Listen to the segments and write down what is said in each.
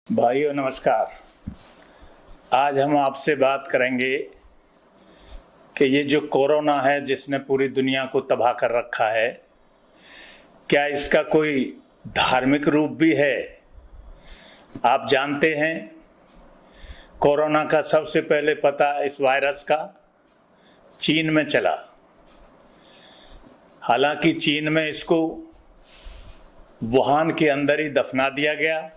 भाइयों नमस्कार। आज हम आपसे बात करेंगे कि ये जो कोरोना है जिसने पूरी दुनिया को तबाह कर रखा है, क्या इसका कोई धार्मिक रूप भी है। आप जानते हैं कोरोना का सबसे पहले पता इस वायरस का चीन में चला। हालांकि चीन में इसको वुहान के अंदर ही दफना दिया गया,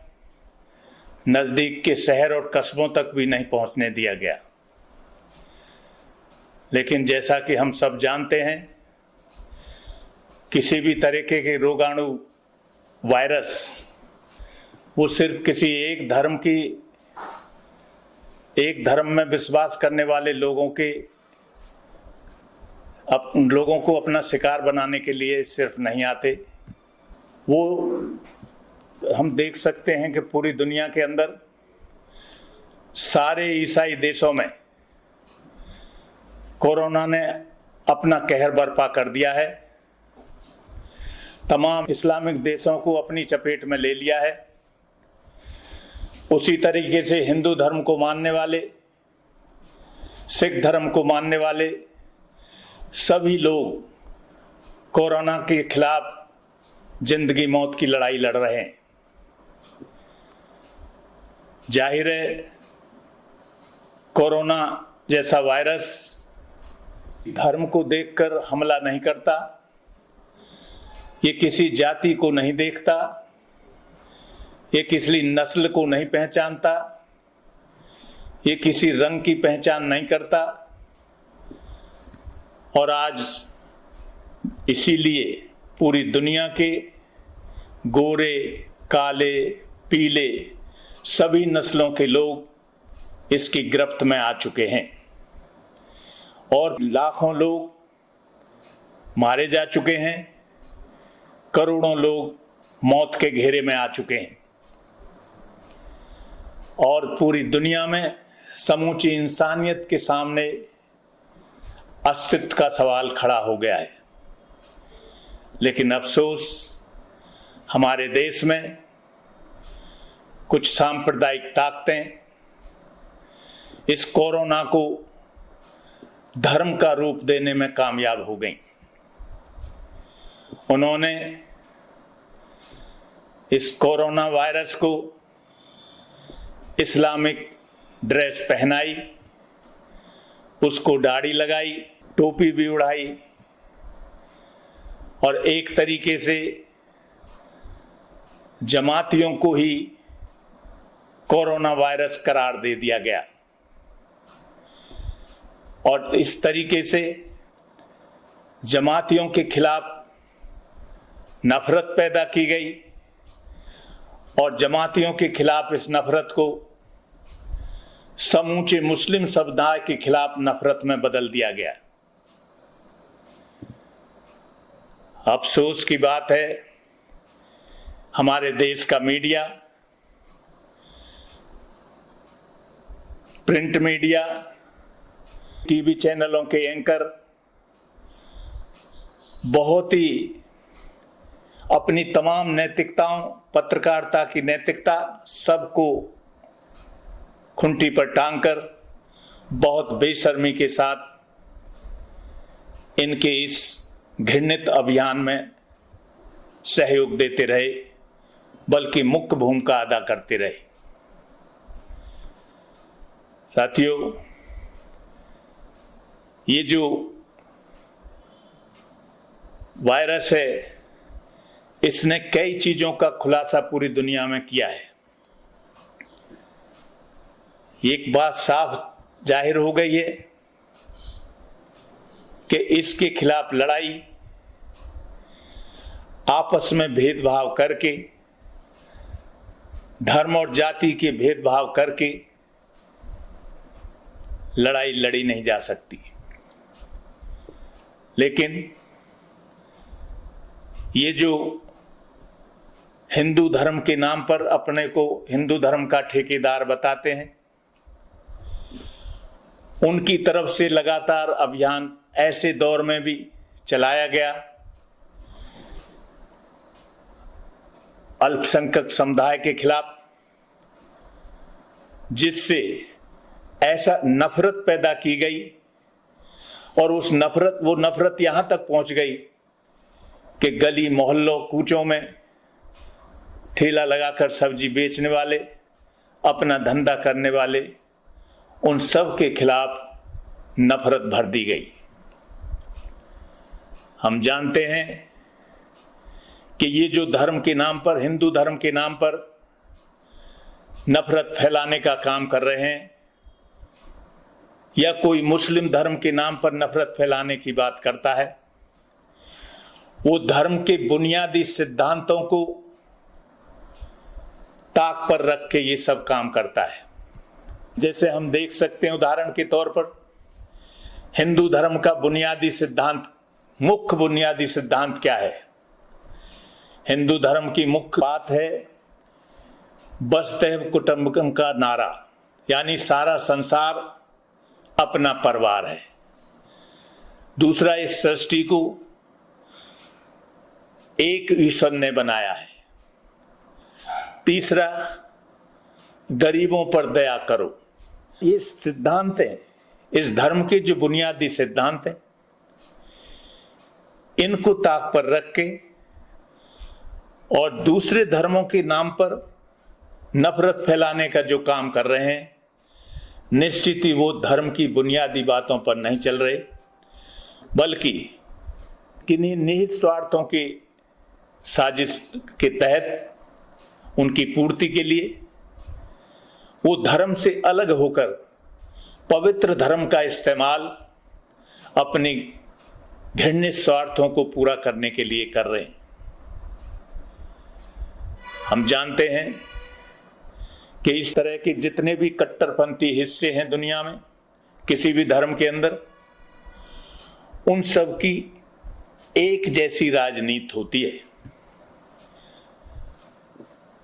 नज़दीक के शहर और कस्बों तक भी नहीं पहुंचने दिया गया। लेकिन जैसा कि हम सब जानते हैं, किसी भी तरीके के रोगाणु वायरस वो सिर्फ किसी एक धर्म में विश्वास करने वाले लोगों को अपना शिकार बनाने के लिए सिर्फ नहीं आते। वो हम देख सकते हैं कि पूरी दुनिया के अंदर सारे ईसाई देशों में कोरोना ने अपना कहर बर्पा कर दिया है। तमाम इस्लामिक देशों को अपनी चपेट में ले लिया है। उसी तरीके से हिंदू धर्म को मानने वाले, सिख धर्म को मानने वाले सभी लोग कोरोना के खिलाफ जिंदगी मौत की लड़ाई लड़ रहे हैं। जाहिर है कोरोना जैसा वायरस धर्म को देखकर हमला नहीं करता, ये किसी जाति को नहीं देखता, ये किसी नस्ल को नहीं पहचानता, ये किसी रंग की पहचान नहीं करता। और आज इसीलिए पूरी दुनिया के गोरे, काले, पीले सभी नस्लों के लोग इसकी गिरफ्त में आ चुके हैं और लाखों लोग मारे जा चुके हैं, करोड़ों लोग मौत के घेरे में आ चुके हैं और पूरी दुनिया में समूची इंसानियत के सामने अस्तित्व का सवाल खड़ा हो गया है। लेकिन अफसोस हमारे देश में कुछ सांप्रदायिक ताकतें इस कोरोना को धर्म का रूप देने में कामयाब हो गईं। उन्होंने इस कोरोना वायरस को इस्लामिक ड्रेस पहनाई, उसको दाढ़ी लगाई, टोपी भी उड़ाई और एक तरीके से जमातियों को ही कोरोना वायरस करार दे दिया गया और इस तरीके से जमातियों के खिलाफ नफरत पैदा की गई और जमातियों के खिलाफ इस नफरत को समूचे मुस्लिम समुदाय के खिलाफ नफरत में बदल दिया गया। अफसोस की बात है हमारे देश का मीडिया, प्रिंट मीडिया, टीवी चैनलों के एंकर बहुत ही अपनी तमाम नैतिकताओं, पत्रकारिता की नैतिकता सबको खुंटी पर टांगकर बहुत बेशर्मी के साथ इनके इस घृणित अभियान में सहयोग देते रहे, बल्कि मुख्य भूमिका अदा करते रहे। साथियों, ये जो वायरस है इसने कई चीजों का खुलासा पूरी दुनिया में किया है। एक बात साफ जाहिर हो गई है कि इसके खिलाफ लड़ाई आपस में भेदभाव करके, धर्म और जाति के भेदभाव करके लड़ाई लड़ी नहीं जा सकती। लेकिन ये जो हिंदू धर्म के नाम पर अपने को हिंदू धर्म का ठेकेदार बताते हैं, उनकी तरफ से लगातार अभियान ऐसे दौर में भी चलाया गया। अल्पसंख्यक समुदाय के खिलाफ, जिससे ऐसा नफरत पैदा की गई और वो नफरत यहां तक पहुंच गई कि गली मोहल्लों कूचों में ठेला लगाकर सब्जी बेचने वाले, अपना धंधा करने वाले, उन सब के खिलाफ नफरत भर दी गई। हम जानते हैं कि ये जो धर्म के नाम पर, हिंदू धर्म के नाम पर नफरत फैलाने का काम कर रहे हैं, या कोई मुस्लिम धर्म के नाम पर नफरत फैलाने की बात करता है, वो धर्म के बुनियादी सिद्धांतों को ताक पर रख के ये सब काम करता है। जैसे हम देख सकते हैं, उदाहरण के तौर पर हिंदू धर्म का बुनियादी सिद्धांत, मुख्य बुनियादी सिद्धांत क्या है? हिंदू धर्म की मुख्य बात है वसुधैव कुटुंबकम का नारा, यानी सारा संसार अपना परिवार है। दूसरा, इस सृष्टि को एक ईश्वर ने बनाया है। तीसरा, गरीबों पर दया करो। ये सिद्धांत हैं, इस धर्म के जो बुनियादी सिद्धांत हैं, इनको ताक पर रख के और दूसरे धर्मों के नाम पर नफरत फैलाने का जो काम कर रहे हैं, निश्चित ही वो धर्म की बुनियादी बातों पर नहीं चल रहे, बल्कि किन्हीं निहित स्वार्थों की साजिश के तहत उनकी पूर्ति के लिए वो धर्म से अलग होकर पवित्र धर्म का इस्तेमाल अपने घृणित स्वार्थों को पूरा करने के लिए कर रहे हैं। हम जानते हैं कि इस तरह के जितने भी कट्टरपंथी हिस्से हैं दुनिया में, किसी भी धर्म के अंदर, उन सब की एक जैसी राजनीति होती है।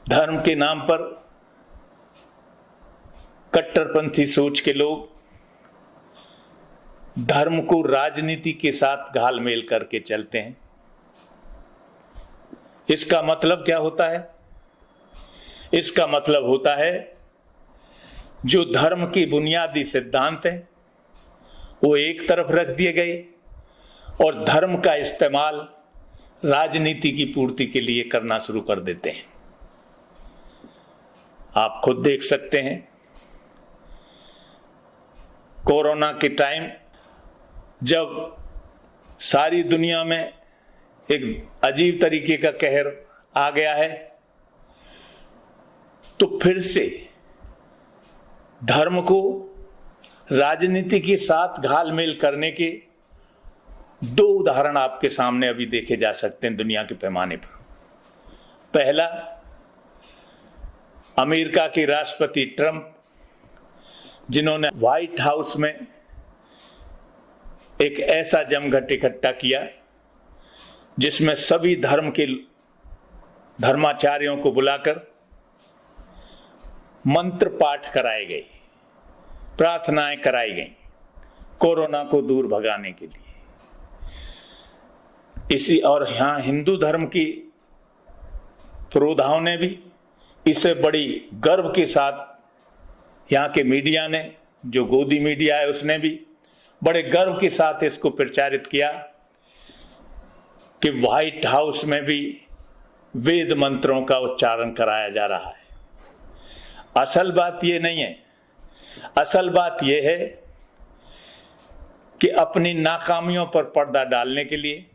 धर्म के नाम पर कट्टरपंथी सोच के लोग धर्म को राजनीति के साथ घालमेल करके चलते हैं। इसका मतलब क्या होता है? इसका मतलब होता है जो धर्म की बुनियादी सिद्धांत है वो एक तरफ रख दिए गए और धर्म का इस्तेमाल राजनीति की पूर्ति के लिए करना शुरू कर देते हैं। आप खुद देख सकते हैं, कोरोना के टाइम जब सारी दुनिया में एक अजीब तरीके का कहर आ गया है, तो फिर से धर्म को राजनीति के साथ घालमेल करने के दो उदाहरण आपके सामने अभी देखे जा सकते हैं दुनिया के पैमाने पर। पहला, अमेरिका के राष्ट्रपति ट्रंप, जिन्होंने व्हाइट हाउस में एक ऐसा जमघट इकट्ठा किया जिसमें सभी धर्म के धर्माचार्यों को बुलाकर मंत्र पाठ कराए गए, प्रार्थनाएं कराई गई कोरोना को दूर भगाने के लिए। इसी और यहां हिंदू धर्म की पुरोधाओं ने भी इसे बड़ी गर्व के साथ, यहाँ के मीडिया ने, जो गोदी मीडिया है उसने भी बड़े गर्व के साथ इसको प्रचारित किया कि व्हाइट हाउस में भी वेद मंत्रों का उच्चारण कराया जा रहा है। असल बात ये नहीं है, असल बात यह है कि अपनी नाकामियों पर पर्दा डालने के लिए,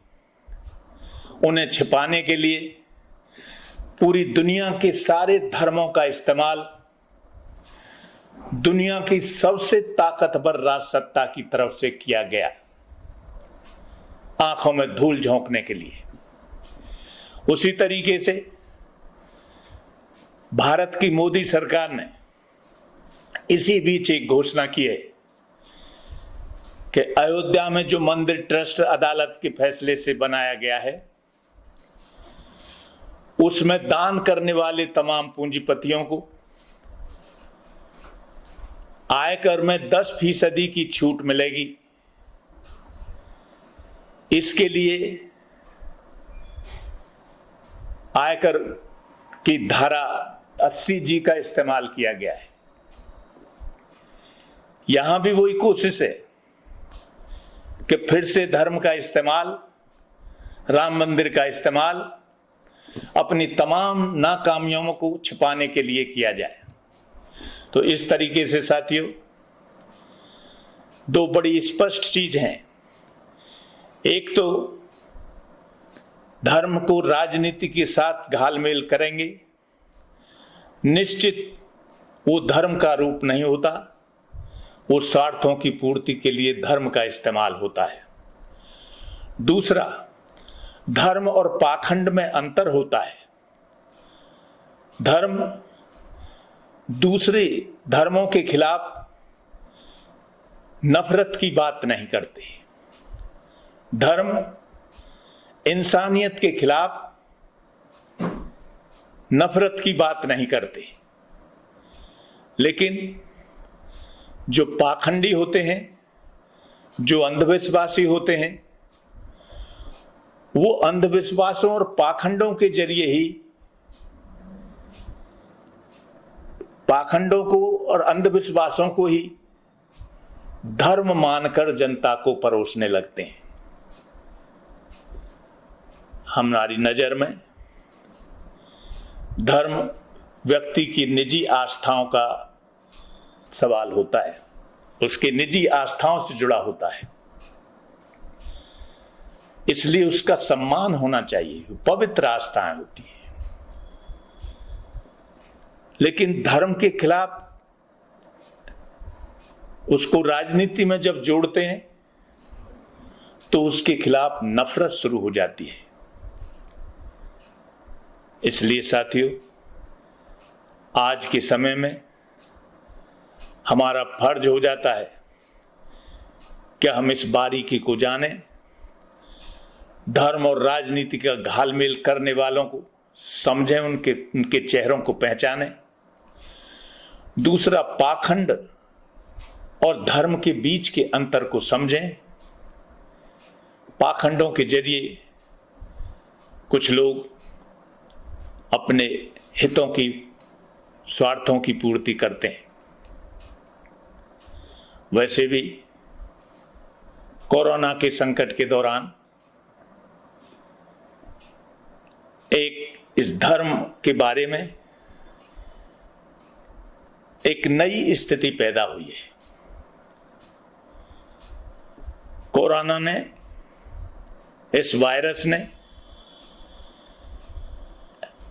उन्हें छिपाने के लिए पूरी दुनिया के सारे धर्मों का इस्तेमाल दुनिया की सबसे ताकतवर राजसत्ता की तरफ से किया गया, आंखों में धूल झोंकने के लिए। उसी तरीके से भारत की मोदी सरकार ने इसी बीच एक घोषणा की है कि अयोध्या में जो मंदिर ट्रस्ट अदालत के फैसले से बनाया गया है, उसमें दान करने वाले तमाम पूंजीपतियों को आयकर में 10% की छूट मिलेगी। इसके लिए आयकर की धारा 80G का इस्तेमाल किया गया है। यहां भी वही कोशिश है कि फिर से धर्म का इस्तेमाल, राम मंदिर का इस्तेमाल अपनी तमाम नाकामियों को छिपाने के लिए किया जाए। तो इस तरीके से साथियों, दो बड़ी स्पष्ट चीज हैं। एक तो धर्म को राजनीति के साथ घालमेल करेंगे, निश्चित वो धर्म का रूप नहीं होता, वो स्वार्थों की पूर्ति के लिए धर्म का इस्तेमाल होता है। दूसरा, धर्म और पाखंड में अंतर होता है। धर्म दूसरे धर्मों के खिलाफ नफरत की बात नहीं करते। धर्म इंसानियत के खिलाफ नफरत की बात नहीं करते। लेकिन जो पाखंडी होते हैं, जो अंधविश्वासी होते हैं, वो अंधविश्वासों और पाखंडों के जरिए ही, पाखंडों को और अंधविश्वासों को ही धर्म मानकर जनता को परोसने लगते हैं। हमारी नजर में धर्म व्यक्ति की निजी आस्थाओं का सवाल होता है, उसके निजी आस्थाओं से जुड़ा होता है, इसलिए उसका सम्मान होना चाहिए, पवित्र आस्थाएं होती हैं। लेकिन धर्म के खिलाफ उसको राजनीति में जब जोड़ते हैं तो उसके खिलाफ नफरत शुरू हो जाती है। इसलिए साथियों, आज के समय में हमारा फर्ज हो जाता है कि हम इस बारीकी को जानें, धर्म और राजनीति का घालमेल करने वालों को समझें, उनके चेहरों को पहचानें। दूसरा, पाखंड और धर्म के बीच के अंतर को समझें। पाखंडों के जरिए कुछ लोग अपने हितों की, स्वार्थों की पूर्ति करते हैं। वैसे भी कोरोना के संकट के दौरान इस धर्म के बारे में एक नई स्थिति पैदा हुई है। कोरोना ने, इस वायरस ने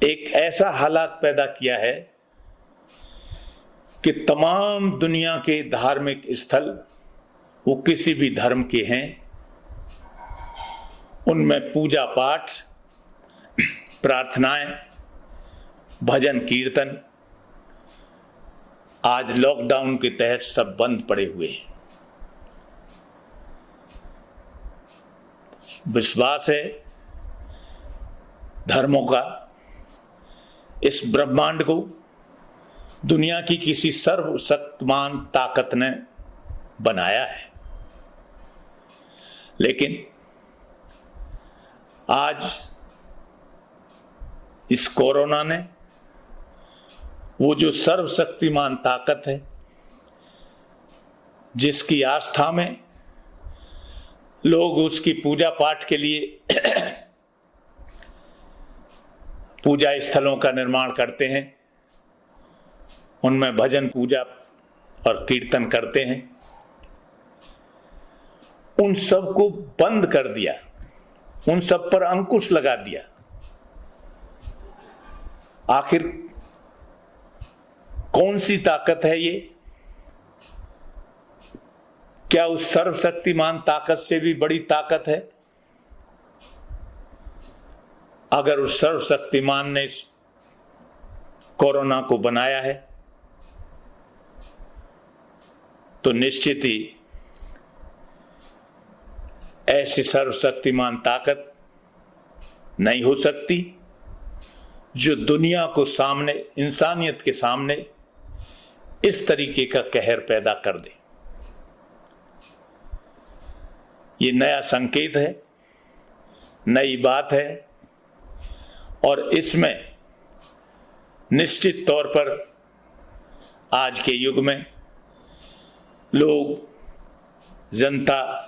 एक ऐसा हालात पैदा किया है कि तमाम दुनिया के धार्मिक स्थल, वो किसी भी धर्म के हैं, उनमें पूजा पाठ, प्रार्थनाएं, भजन कीर्तन आज लॉकडाउन के तहत सब बंद पड़े हुए हैं। विश्वास है धर्मों का, इस ब्रह्मांड को दुनिया की किसी सर्वशक्तिमान ताकत ने बनाया है। लेकिन आज इस कोरोना ने वो जो सर्वशक्तिमान ताकत है, जिसकी आस्था में लोग उसकी पूजा पाठ के लिए पूजा स्थलों का निर्माण करते हैं, उनमें भजन पूजा और कीर्तन करते हैं, उन सब को बंद कर दिया, उन सब पर अंकुश लगा दिया। आखिर कौन सी ताकत है ये? क्या उस सर्वशक्तिमान ताकत से भी बड़ी ताकत है? अगर उस सर्वशक्तिमान ने इस कोरोना को बनाया है तो निश्चित ही ऐसी सर्वशक्तिमान ताकत नहीं हो सकती जो दुनिया को सामने, इंसानियत के सामने इस तरीके का कहर पैदा कर दे। ये नया संकेत है, नई बात है, और इसमें निश्चित तौर पर आज के युग में लोग, जनता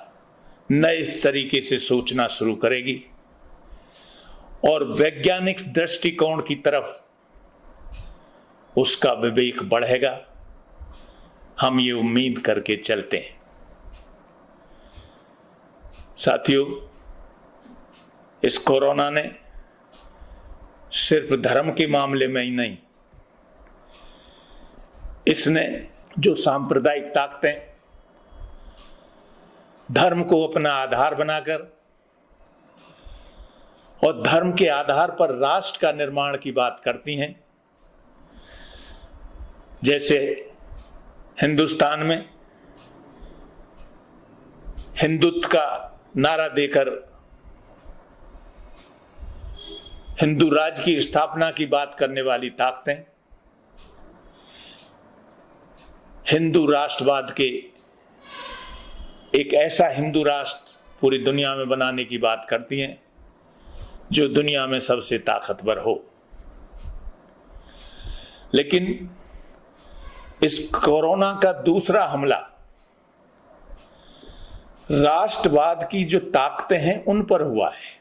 नए तरीके से सोचना शुरू करेगी और वैज्ञानिक दृष्टिकोण की तरफ उसका विवेक बढ़ेगा। हम ये उम्मीद करके चलते हैं। साथियों, इस कोरोना ने सिर्फ धर्म के मामले में ही नहीं, इसने जो सांप्रदायिक ताकतें धर्म को अपना आधार बनाकर और धर्म के आधार पर राष्ट्र का निर्माण की बात करती हैं, जैसे हिंदुस्तान में हिंदुत्व का नारा देकर हिंदू राज्य की स्थापना की बात करने वाली ताकतें हिंदू राष्ट्रवाद के एक ऐसा हिंदू राष्ट्र पूरी दुनिया में बनाने की बात करती हैं जो दुनिया में सबसे ताकतवर हो। लेकिन इस कोरोना का दूसरा हमला राष्ट्रवाद की जो ताकतें हैं उन पर हुआ है।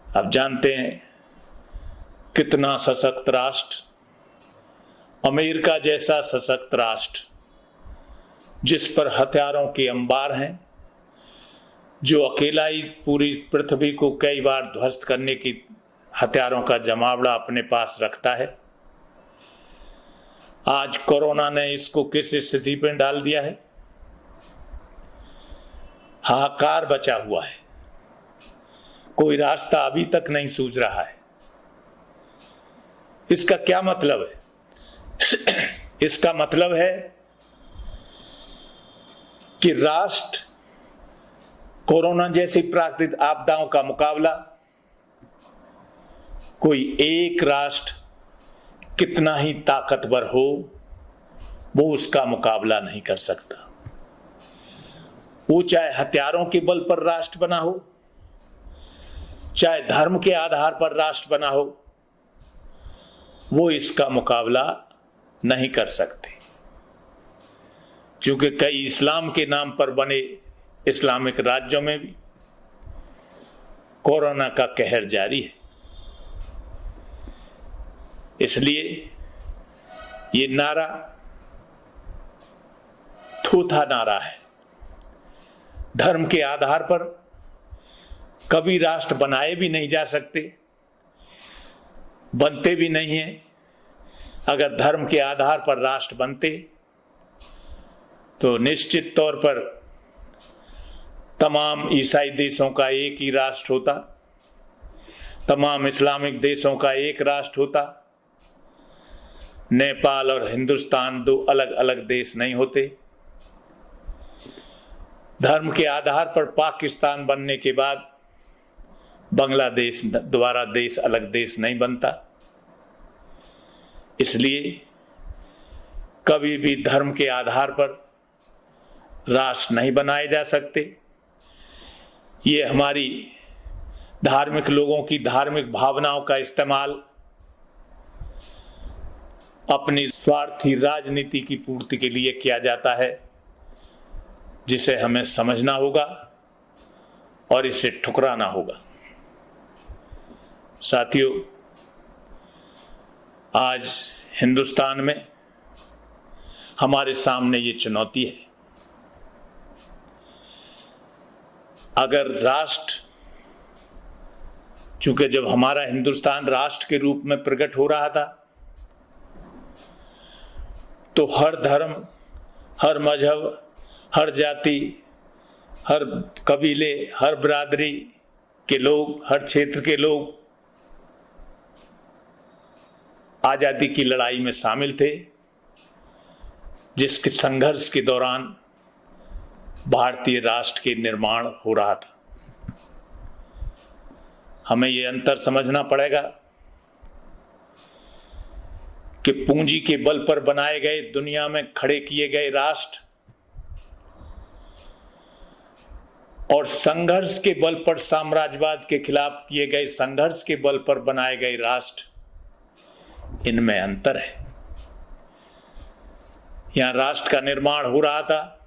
आप जानते हैं कितना सशक्त राष्ट्र, अमेरिका जैसा सशक्त राष्ट्र जिस पर हथियारों के अंबार हैं, जो अकेला ही पूरी पृथ्वी को कई बार ध्वस्त करने की हथियारों का जमावड़ा अपने पास रखता है, आज कोरोना ने इसको किस स्थिति पर डाल दिया है? हाहाकार बचा हुआ है, कोई रास्ता अभी तक नहीं सूझ रहा है। इसका क्या मतलब है? इसका मतलब है कि राष्ट्र कोरोना जैसी प्राकृतिक आपदाओं का मुकाबला कोई एक राष्ट्र कितना ही ताकतवर हो, वो उसका मुकाबला नहीं कर सकता। वो चाहे हथियारों के बल पर राष्ट्र बना हो, चाहे धर्म के आधार पर राष्ट्र बना हो, वो इसका मुकाबला नहीं कर सकते, क्योंकि कई इस्लाम के नाम पर बने इस्लामिक राज्यों में भी कोरोना का कहर जारी है। इसलिए ये नारा थूथा नारा है। धर्म के आधार पर कभी राष्ट्र बनाए भी नहीं जा सकते, बनते भी नहीं हैं। अगर धर्म के आधार पर राष्ट्र बनते तो निश्चित तौर पर तमाम ईसाई देशों का एक ही राष्ट्र होता, तमाम इस्लामिक देशों का एक राष्ट्र होता। नेपाल और हिंदुस्तान दो अलग अलग देश नहीं होते। धर्म के आधार पर पाकिस्तान बनने के बाद बांग्लादेश दोबारा देश अलग देश नहीं बनता। इसलिए कभी भी धर्म के आधार पर राष्ट्र नहीं बनाए जा सकते। ये हमारी धार्मिक लोगों की धार्मिक भावनाओं का इस्तेमाल अपनी स्वार्थी राजनीति की पूर्ति के लिए किया जाता है, जिसे हमें समझना होगा और इसे ठुकराना होगा। साथियों, आज हिंदुस्तान में हमारे सामने ये चुनौती है। अगर राष्ट्र, चूंकि जब हमारा हिंदुस्तान राष्ट्र के रूप में प्रकट हो रहा था तो हर धर्म, हर मजहब, हर जाति, हर कबीले, हर बिरादरी के लोग, हर क्षेत्र के लोग आजादी की लड़ाई में शामिल थे, जिसके संघर्ष के दौरान भारतीय राष्ट्र के निर्माण हो रहा था। हमें यह अंतर समझना पड़ेगा कि पूंजी के बल पर बनाए गए, दुनिया में खड़े किए गए राष्ट्र और संघर्ष के बल पर, साम्राज्यवाद के खिलाफ किए गए संघर्ष के बल पर बनाए गए राष्ट्र, इनमें अंतर है। यहाँ राष्ट्र का निर्माण हो रहा था।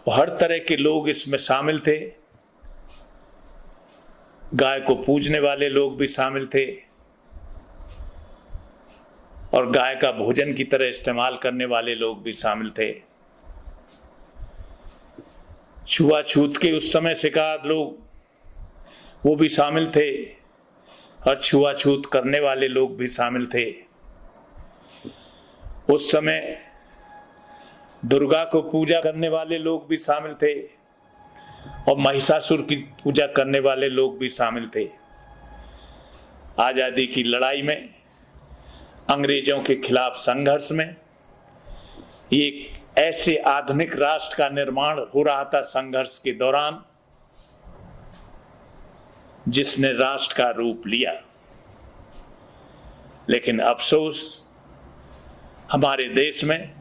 हर तरह के लोग इसमें शामिल थे। गाय को पूजने वाले लोग भी शामिल थे और गाय का भोजन की तरह इस्तेमाल करने वाले लोग भी शामिल थे। छुआछूत के उस समय शिकार लोग वो भी शामिल थे और छुआछूत करने वाले लोग भी शामिल थे। उस समय दुर्गा को पूजा करने वाले लोग भी शामिल थे और महिषासुर की पूजा करने वाले लोग भी शामिल थे। आजादी की लड़ाई में, अंग्रेजों के खिलाफ संघर्ष में, एक ऐसे आधुनिक राष्ट्र का निर्माण हो रहा था संघर्ष के दौरान जिसने राष्ट्र का रूप लिया। लेकिन अफसोस, हमारे देश में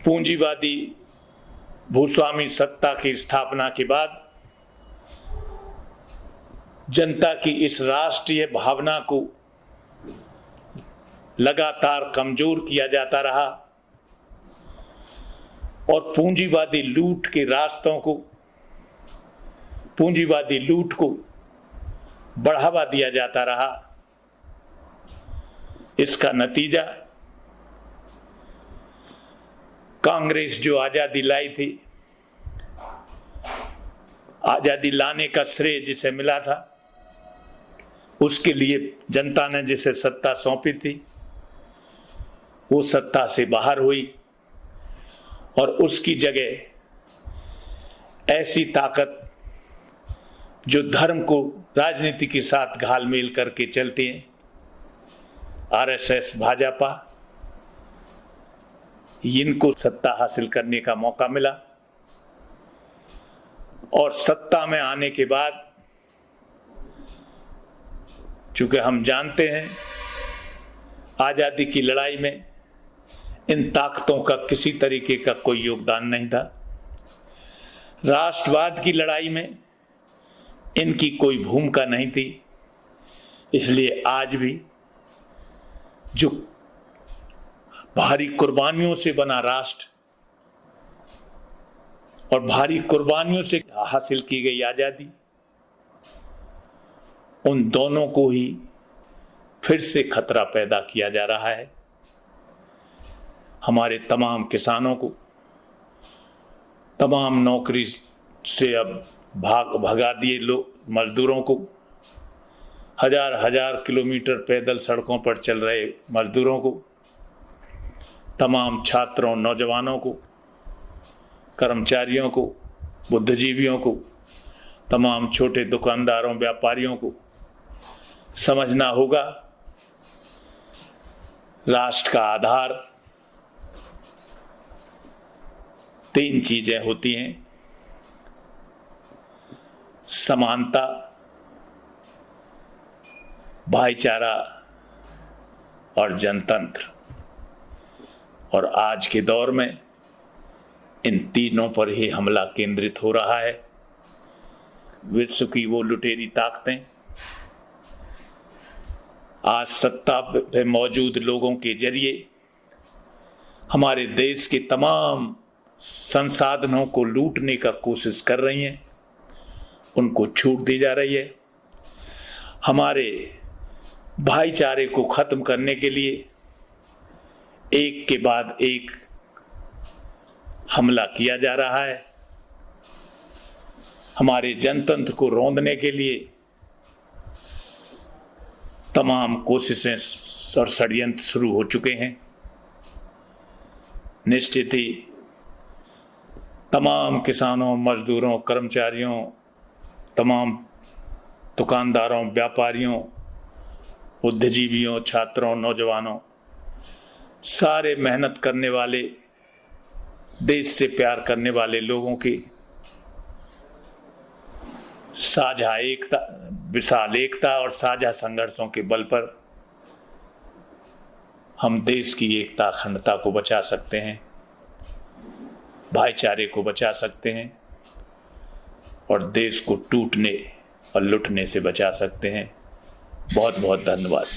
पूंजीवादी भूस्वामी सत्ता की स्थापना के बाद जनता की इस राष्ट्रीय भावना को लगातार कमजोर किया जाता रहा और पूंजीवादी लूट के रास्तों को, पूंजीवादी लूट को बढ़ावा दिया जाता रहा। इसका नतीजा कांग्रेस जो आजादी लाई थी, आजादी लाने का श्रेय जिसे मिला था, उसके लिए जनता ने जिसे सत्ता सौंपी थी, वो सत्ता से बाहर हुई और उसकी जगह ऐसी ताकत जो धर्म को राजनीति के साथ घालमेल करके चलती है, आरएसएस, भाजपा, इनको सत्ता हासिल करने का मौका मिला। और सत्ता में आने के बाद, चूंकि हम जानते हैं आजादी की लड़ाई में इन ताकतों का किसी तरीके का कोई योगदान नहीं था। राष्ट्रवाद की लड़ाई में इनकी कोई भूमिका नहीं थी। इसलिए आज भी जो भारी कुर्बानियों से बना राष्ट्र और भारी कुर्बानियों से हासिल की गई आजादी, उन दोनों को ही फिर से खतरा पैदा किया जा रहा है। हमारे तमाम किसानों को, तमाम नौकरी से अब भगा दिए लोग मजदूरों को, हजार हजार किलोमीटर पैदल सड़कों पर चल रहे मजदूरों को, तमाम छात्रों, नौजवानों को, कर्मचारियों को, बुद्धिजीवियों को, तमाम छोटे दुकानदारों, व्यापारियों को समझना होगा राष्ट्र का आधार 3 चीजें होती हैं: समानता, भाईचारा और जनतंत्र। और आज के दौर में इन तीनों पर ही हमला केंद्रित हो रहा है। विश्व की वो लुटेरी ताकतें आज सत्ता पे मौजूद लोगों के जरिए हमारे देश के तमाम संसाधनों को लूटने का कोशिश कर रही हैं, उनको छूट दी जा रही है। हमारे भाईचारे को खत्म करने के लिए एक के बाद एक हमला किया जा रहा है। हमारे जनतंत्र को रौंदने के लिए तमाम कोशिशें और षड्यंत्र शुरू हो चुके हैं। निश्चित ही तमाम किसानों, मजदूरों, कर्मचारियों, तमाम दुकानदारों, व्यापारियों, बुद्धिजीवियों, छात्रों, नौजवानों, सारे मेहनत करने वाले, देश से प्यार करने वाले लोगों की साझा एकता, विशाल एकता और साझा संघर्षों के बल पर हम देश की एकता, अखंडता को बचा सकते हैं, भाईचारे को बचा सकते हैं और देश को टूटने और लुटने से बचा सकते हैं। बहुत बहुत धन्यवाद।